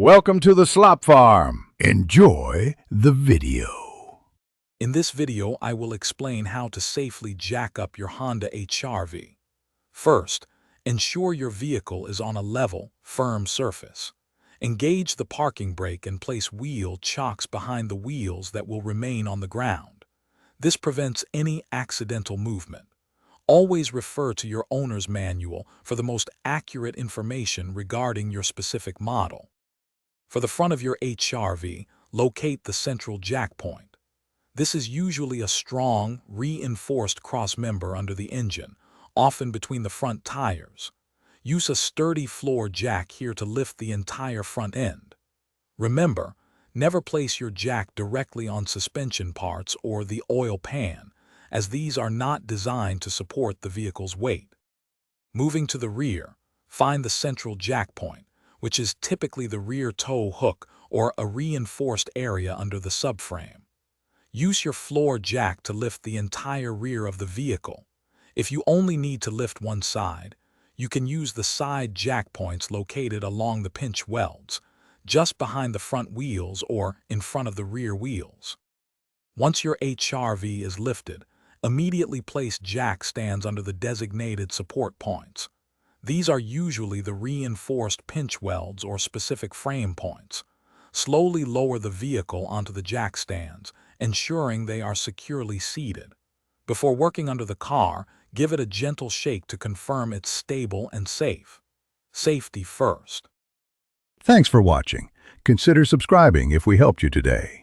Welcome to the Slop Farm. Enjoy the video. In this video, I will explain how to safely jack up your Honda HR-V. First, ensure your vehicle is on a level, firm surface. Engage the parking brake and place wheel chocks behind the wheels that will remain on the ground. This prevents any accidental movement. Always refer to your owner's manual for the most accurate information regarding your specific model. For the front of your HR-V, locate the central jack point. This is usually a strong, reinforced crossmember under the engine, often between the front tires. Use a sturdy floor jack here to lift the entire front end. Remember, never place your jack directly on suspension parts or the oil pan, as these are not designed to support the vehicle's weight. Moving to the rear, find the central jack point, which is typically the rear tow hook or a reinforced area under the subframe. Use your floor jack to lift the entire rear of the vehicle. If you only need to lift one side, you can use the side jack points located along the pinch welds, just behind the front wheels or in front of the rear wheels. Once your HR-V is lifted, immediately place jack stands under the designated support points. These are usually the reinforced pinch welds or specific frame points. Slowly lower the vehicle onto the jack stands, ensuring they are securely seated. Before working under the car, give it a gentle shake to confirm it's stable and safe. Safety first. Thanks for watching. Consider subscribing if we helped you today.